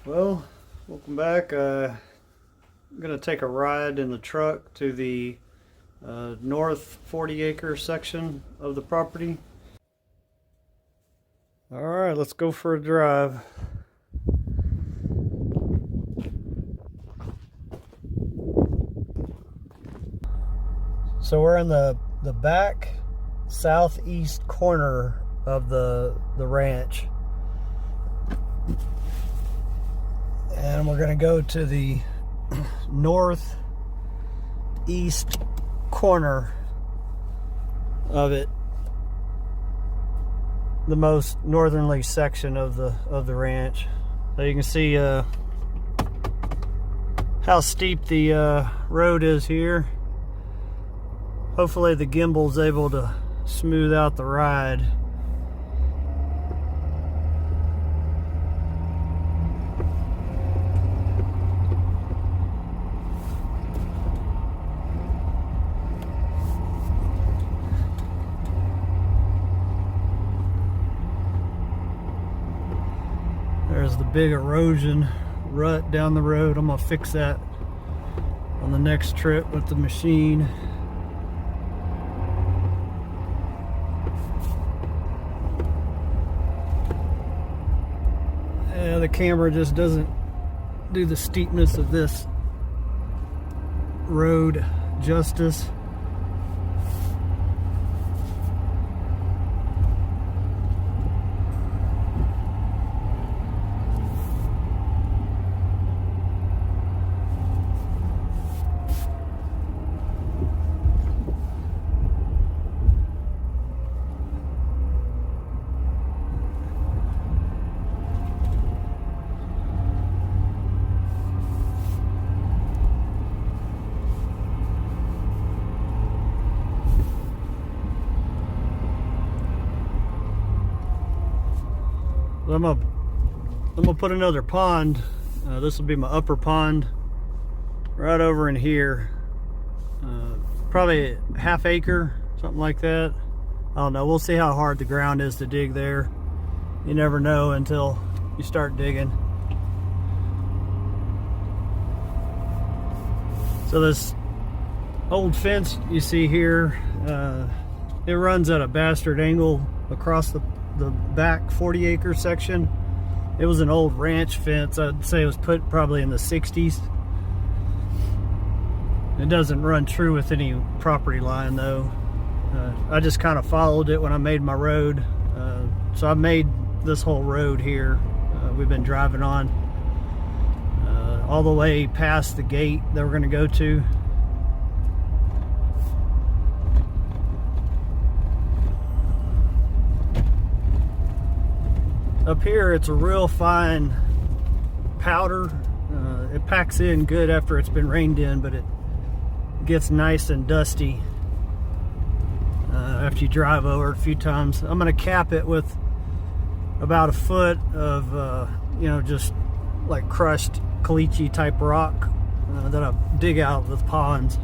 Well, welcome back. I'm going to take a ride in the truck to the north 40-acre section of the property. All right, let's go for a drive. So we're in the back southeast corner of the ranch. And we're going to go to the northeast corner of it, the most northerly section of the ranch. So you can see how steep the road is here. Hopefully the gimbal's able to smooth out the ride. There's the big erosion rut down the road. I'm gonna fix that on the next trip with the machine. Yeah, the camera just doesn't do the steepness of this road justice. I'm gonna put another pond. This will be my upper pond, right over in here. Probably a half acre, something like that. I don't know. We'll see how hard the ground is to dig there. You never know until you start digging. So this old fence you see here, it runs at a bastard angle across the back 40-acre section. It was an old ranch fence. I'd say it was put probably in the 60s. It doesn't run true with any property line though. I just kind of followed it when I made my road. So I made this whole road here we've been driving on all the way past the gate that we're going to go to. Up here, it's a real fine powder. It packs in good after it's been rained in, but it gets nice and dusty after you drive over it a few times. I'm going to cap it with about a foot of, just like crushed caliche type rock that I dig out with ponds.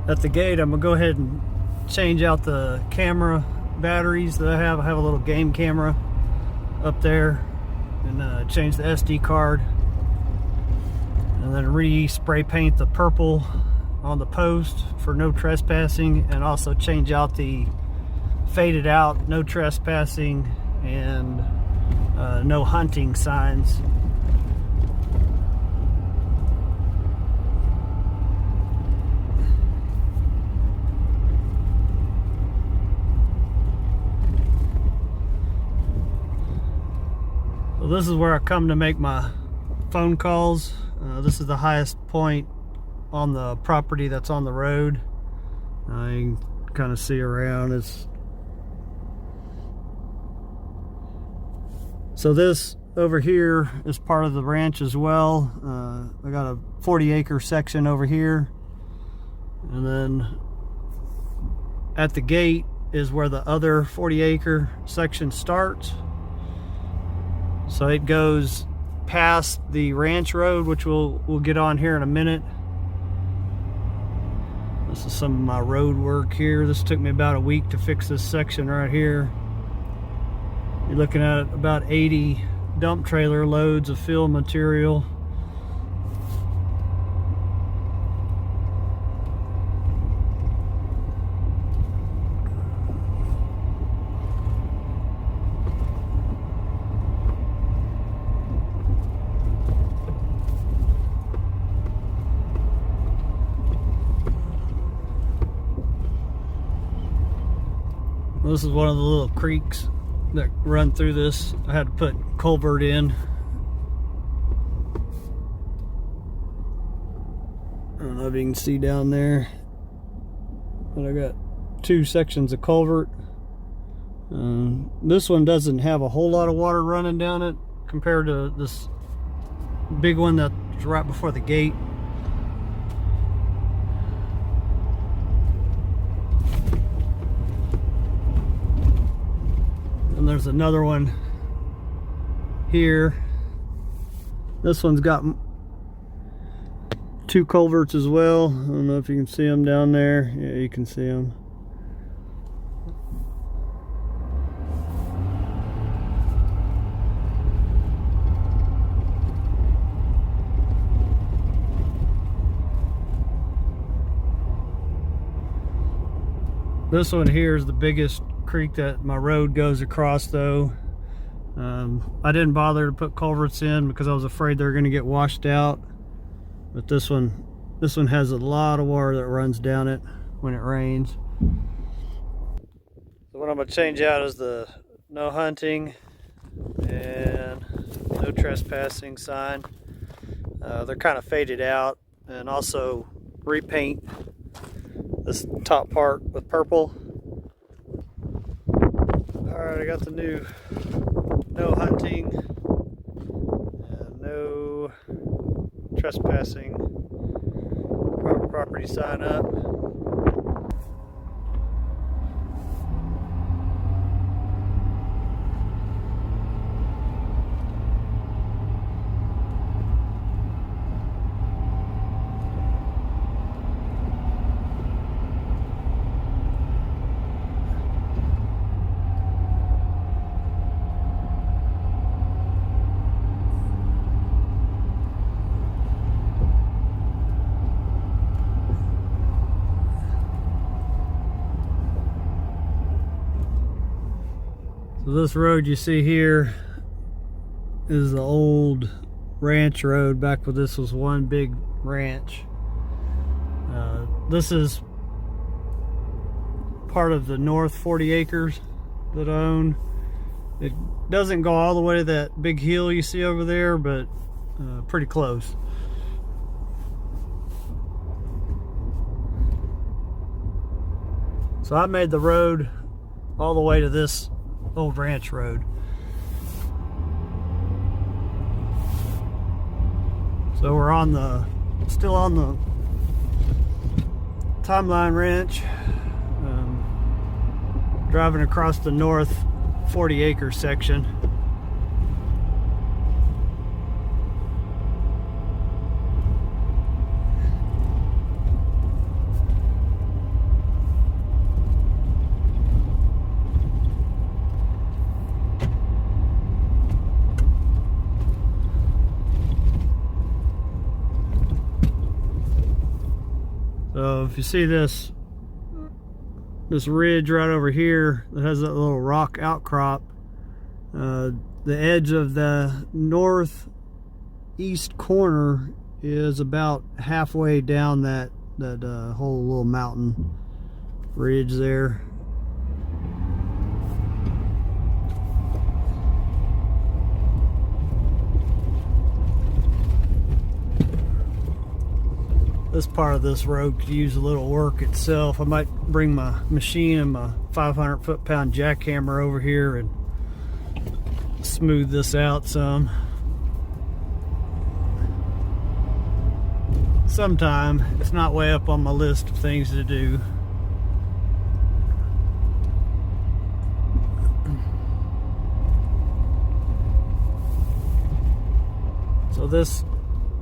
At the gate, I'm gonna go ahead and change out the camera batteries that I have. I have a little game camera up there, and change the SD card, and then re-spray paint the purple on the post for no trespassing, and also change out the faded out no trespassing and no hunting signs. So this is where I come to make my phone calls. This is the highest point on the property that's on the road. You can kind of see around. So this over here is part of the ranch as well. I got a 40-acre section over here, and then at the gate is where the other 40-acre section starts. So it goes past the ranch road, which we'll get on here in a minute. This is some of my road work here. This took me about a week to fix this section right here. You're looking at about 80 dump trailer loads of fill material. This is one of the little creeks that run through this. I had to put culvert in. I don't know if you can see down there, but I got 2 sections of culvert. This one doesn't have a whole lot of water running down it compared to this big one that's right before the gate. And there's another one here. This one's got 2 culverts as well. I don't know if you can see them down there. Yeah, you can see them. This one here is the biggest creek that my road goes across, though. I didn't bother to put culverts in because I was afraid they were going to get washed out. But this one has a lot of water that runs down it when it rains. So what I'm going to change out is the no hunting and no trespassing sign. They're kind of faded out, and also repaint this top part with purple. Alright, I got the new no hunting and no trespassing property sign up. So this road you see here is the old ranch road back when this was one big ranch. This is part of the north 40 acres that I own. It doesn't go all the way to that big hill you see over there, but pretty close. So I made the road all the way to this old ranch road. So we're still on the Timeline Ranch, driving across the north 40 acre section. So if you see this ridge right over here that has that little rock outcrop, the edge of the northeast corner is about halfway down that whole little mountain ridge there. This part of this road could use a little work itself. I might bring my machine and my 500 foot-pound jackhammer over here and smooth this out some. Sometime. It's not way up on my list of things to do. So this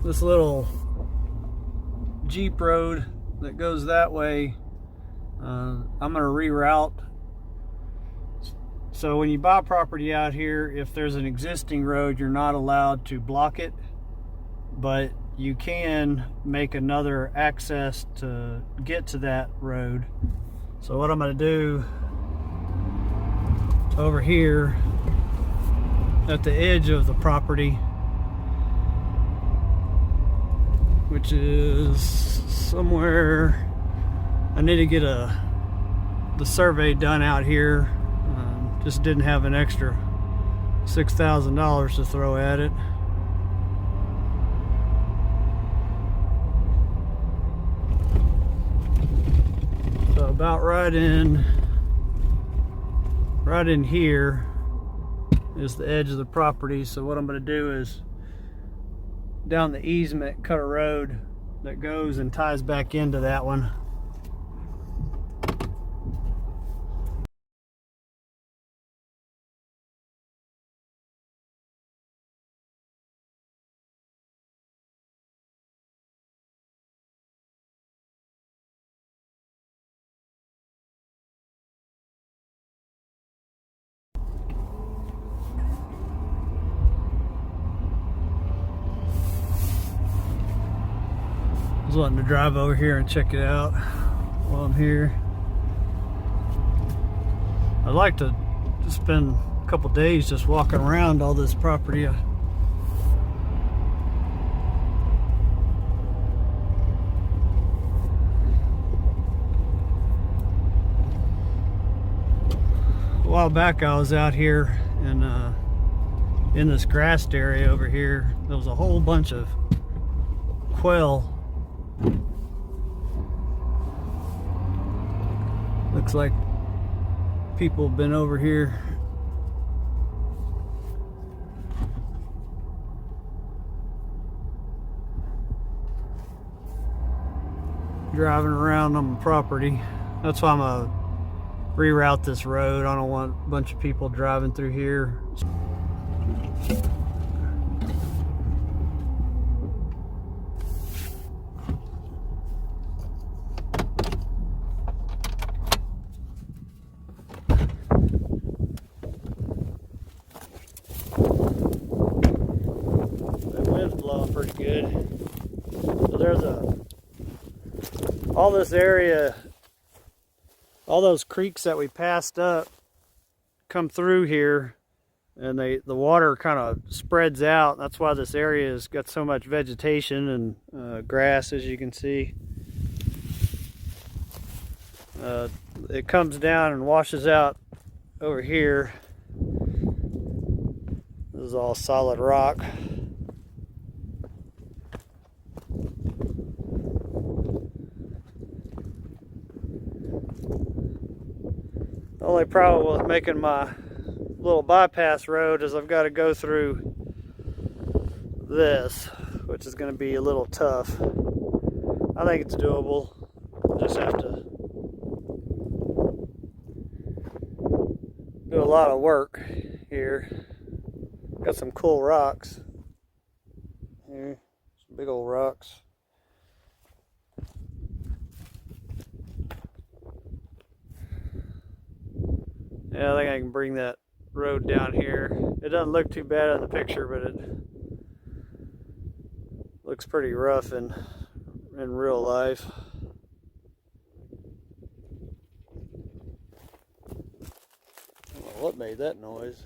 little Jeep road that goes that way, I'm going to reroute. So when you buy property out here, if there's an existing road, you're not allowed to block it, but you can make another access to get to that road. So what I'm going to do over here at the edge of the property, which is somewhere, I need to get the survey done out here. Just didn't have an extra $6,000 to throw at it. So about right in here is the edge of the property. So what I'm going to do is down the easement, cut a road that goes and ties back into that one. I was wanting to drive over here and check it out while I'm here. I'd like to spend a couple days just walking around all this property. A while back I was out here and in this grassed area over here, there was a whole bunch of quail. Looks like people have been over here. Driving around on the property. That's why I'm gonna reroute this road. I don't want a bunch of people driving through here. Blowing pretty good. So there's all this area, all those creeks that we passed up come through here, and the water kind of spreads out. That's why this area has got so much vegetation and grass, as you can see. It comes down and washes out over here. This is all solid rock. The only problem with making my little bypass road is I've got to go through this, which is going to be a little tough. I think it's doable. Just have to do a lot of work here. Got some cool rocks here, some big old rocks. Yeah, I think I can bring that road down here. It doesn't look too bad in the picture, but it looks pretty rough in real life. I don't know what made that noise.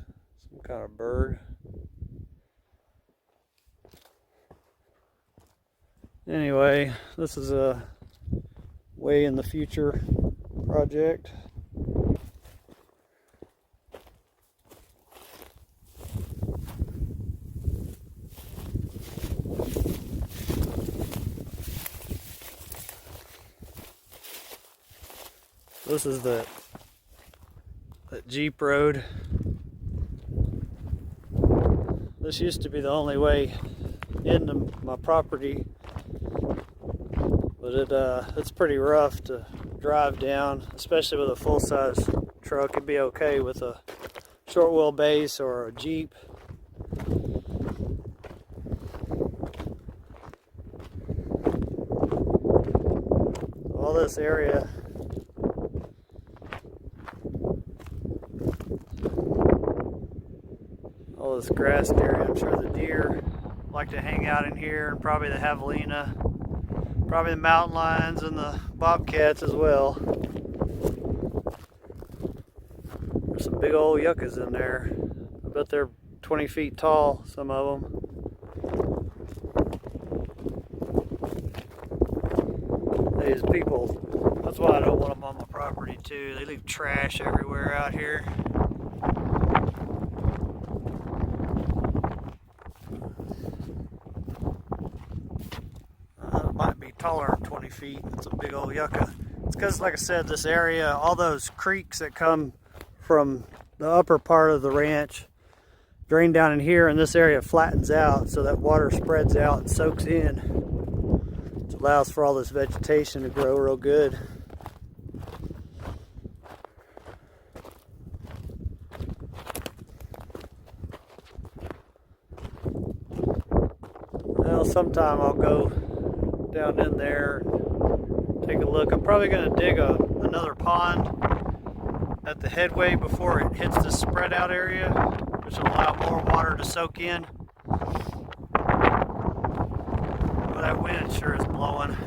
Some kind of bird. Anyway, this is a way in the future project. This is that Jeep road. This used to be the only way into my property, but it's pretty rough to drive down, especially with a full-size truck. It'd be okay with a short wheelbase or a Jeep. this area. All this grassed area. I'm sure the deer like to hang out in here, and probably the javelina, probably the mountain lions and the bobcats as well. There's some big old yuccas in there. I bet they're 20 feet tall, some of them. These people, that's why I don't want them on my property too. They leave trash everywhere out here. It might be taller than 20 feet. It's a big old yucca. It's because, like I said, this area, all those creeks that come from the upper part of the ranch drain down in here, and this area flattens out so that water spreads out and soaks in. It allows for all this vegetation to grow real good. Well, sometime I'll go down in there and take a look. I'm probably going to dig another pond at the headway before it hits the spread out area, which will allow more water to soak in. Well, that wind sure is blowing.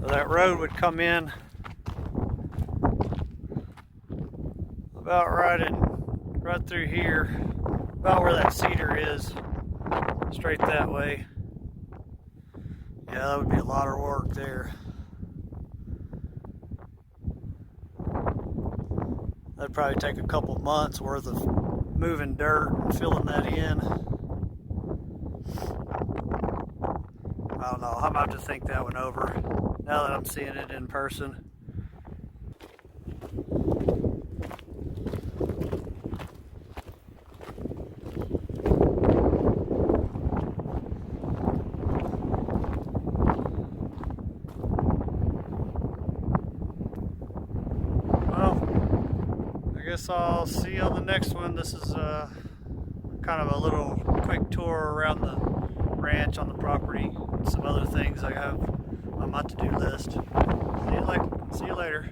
So that road would come in about right through here, about where that cedar is, straight that way. Yeah, that would be a lot of work there. That'd probably take a couple months worth of moving dirt and filling that in. I don't know, I'm about to think that one over now that I'm seeing it in person. I guess I'll see you on the next one. This is kind of a little quick tour around the ranch on the property. Some other things I have on my to-do list. See you later.